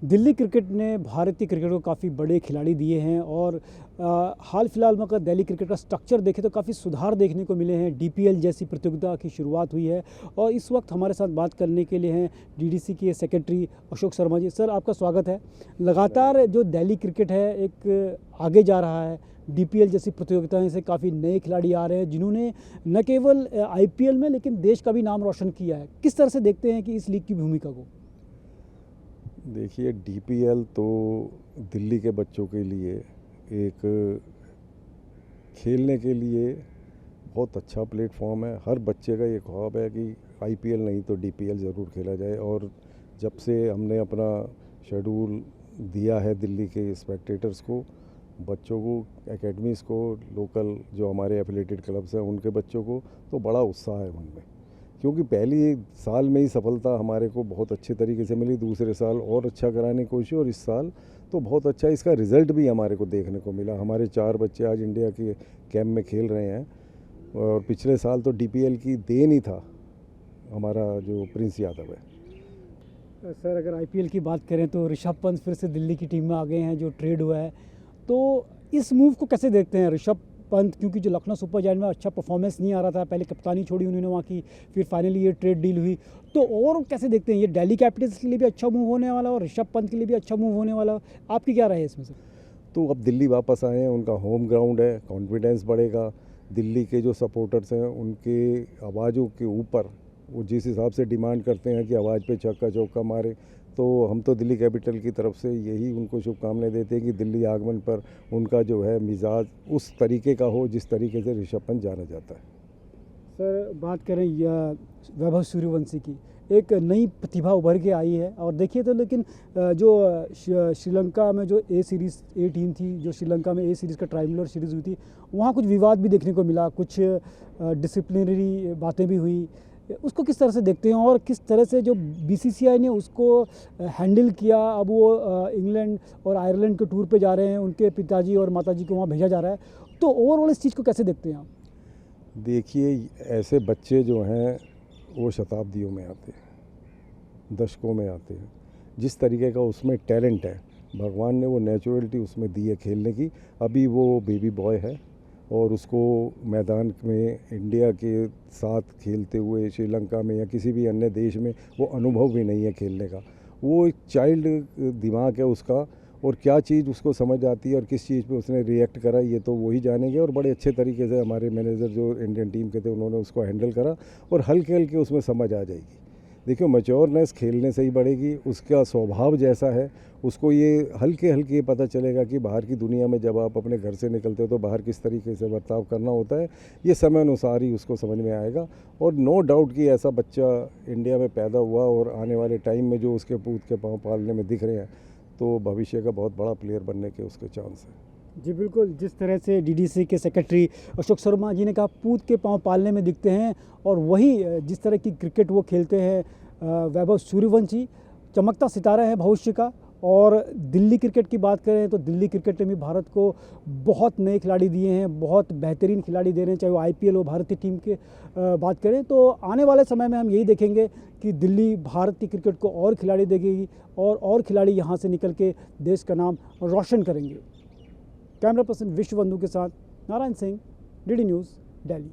Delhi cricket ने भारतीय cricket को काफ़ी बड़े खिलाड़ी दिए हैं और हाल फिलहाल में अगर दिल्ली क्रिकेट का स्ट्रक्चर देखें तो काफ़ी सुधार देखने को मिले हैं। डीपीएल जैसी प्रतियोगिता की शुरुआत हुई है और इस वक्त हमारे साथ बात करने के लिए हैं डीडीसी के सेक्रेटरी अशोक शर्मा जी। सर, आपका स्वागत है। लगातार जो दिल्ली क्रिकेट है एक आगे जा रहा है। डीपीएल जैसी प्रतियोगिताएं से काफ़ी नए खिलाड़ी आ रहे हैं जिन्होंने न केवल आईपीएल में लेकिन देश का भी नाम रोशन किया है। किस तरह से देखते हैं कि इस लीग की भूमिका को? देखिए, डीपीएल तो दिल्ली के बच्चों के लिए एक खेलने के लिए बहुत अच्छा प्लेटफॉर्म है। हर बच्चे का ये ख्वाब है कि आईपीएल नहीं तो डीपीएल ज़रूर खेला जाए। और जब से हमने अपना शेड्यूल दिया है दिल्ली के स्पेक्टेटर्स को, बच्चों को, एकेडमीज़ को, लोकल जो हमारे एफिलिएटेड क्लब्स हैं उनके बच्चों को, तो बड़ा उत्साह है उनमें। क्योंकि पहली साल में ही सफलता हमारे को बहुत अच्छे तरीके से मिली, दूसरे साल और अच्छा कराने की कोशिश, और इस साल तो बहुत अच्छा इसका रिज़ल्ट भी हमारे को देखने को मिला। हमारे 4 बच्चे आज इंडिया के कैंप में खेल रहे हैं और पिछले साल तो डीपीएल की देन ही था हमारा जो प्रिंस यादव है। सर, अगर आईपीएल की बात करें तो ऋषभ पंत फिर से दिल्ली की टीम में आ गए हैं जो ट्रेड हुआ है, तो इस मूव को कैसे देखते हैं? ऋषभ पंत, क्योंकि जो लखनऊ सुपर जायंट में अच्छा परफॉर्मेंस नहीं आ रहा था, पहले कप्तानी छोड़ी उन्होंने वहाँ की, फिर फाइनली ये ट्रेड डील हुई, तो और कैसे देखते हैं? ये दिल्ली कैपिटल्स के लिए भी अच्छा मूव होने वाला और ऋषभ पंत के लिए भी अच्छा मूव होने वाला, आपकी क्या राय है इसमें से? तो अब दिल्ली वापस आए हैं, उनका होम ग्राउंड है, कॉन्फिडेंस बढ़ेगा। दिल्ली के जो सपोर्टर्स हैं उनके आवाज़ों के ऊपर वो जिस हिसाब से डिमांड करते हैं कि आवाज़ पे छक्का चौका मारे, तो हम तो दिल्ली कैपिटल की तरफ से यही उनको शुभकामनाएं देते हैं कि दिल्ली आगमन पर उनका जो है मिजाज उस तरीके का हो जिस तरीके से ऋषभ पंत जाना जाता है। सर, बात करें वैभव सूर्यवंशी की, एक नई प्रतिभा उभर के आई है और देखिए तो, लेकिन जो श्रीलंका में जो ए टीम थी, जो श्रीलंका में ए सीरीज़ का ट्रायंगुलर सीरीज़ हुई थी, वहाँ कुछ विवाद भी देखने को मिला, कुछ डिसिप्लिनरी बातें भी हुई। उसको किस तरह से देखते हैं और किस तरह से जो बीसीसीआई ने उसको हैंडल किया? अब वो इंग्लैंड और आयरलैंड के टूर पे जा रहे हैं, उनके पिताजी और माताजी को वहाँ भेजा जा रहा है, तो ओवरऑल इस चीज़ को कैसे देखते हैं आप? देखिए, ऐसे बच्चे जो हैं वो शताब्दियों में आते हैं, दशकों में आते हैं। जिस तरीके का उसमें टैलेंट है, भगवान ने वो नेचुरलिटी उसमें दी है खेलने की। अभी वो बेबी बॉय है और उसको मैदान में इंडिया के साथ खेलते हुए श्रीलंका में या किसी भी अन्य देश में वो अनुभव भी नहीं है खेलने का। वो एक चाइल्ड दिमाग है उसका, और क्या चीज़ उसको समझ आती है और किस चीज़ पे उसने रिएक्ट करा ये तो वही जानेंगे। और बड़े अच्छे तरीके से हमारे मैनेजर जो इंडियन टीम के थे उन्होंने उसको हैंडल करा और हल्के हल्के उसमें समझ आ जाएगी। देखियो, मैच्योरनेस खेलने से ही बढ़ेगी। उसका स्वभाव जैसा है उसको ये हल्के हल्के पता चलेगा कि बाहर की दुनिया में जब आप अपने घर से निकलते हो तो बाहर किस तरीके से बर्ताव करना होता है, ये समय अनुसार ही उसको समझ में आएगा। और नो डाउट कि ऐसा बच्चा इंडिया में पैदा हुआ और आने वाले टाइम में जो उसके पूत के पाँव पालने में दिख रहे हैं, तो भविष्य का बहुत बड़ा प्लेयर बनने के उसके चांस हैं। जी बिल्कुल, जिस तरह से डीडीसी के सेक्रेटरी अशोक शर्मा जी ने कहा पूत के पाँव पालने में दिखते हैं, और वही जिस तरह की क्रिकेट वो खेलते हैं, वैभव सूर्यवंशी चमकता सितारा है भविष्य का। और दिल्ली क्रिकेट की बात करें तो दिल्ली क्रिकेट ने भी भारत को बहुत नए खिलाड़ी दिए हैं, बहुत बेहतरीन खिलाड़ी दे रहे हैं, चाहे वो आईपीएल हो, भारतीय टीम के बात करें तो आने वाले समय में हम यही देखेंगे कि दिल्ली भारतीय क्रिकेट को और खिलाड़ी देगी और खिलाड़ी यहाँ से निकल के देश का नाम रोशन करेंगे। कैमरा पर्सन विश्वबंधु के साथ नारायण सिंह, डीडी न्यूज़, दिल्ली।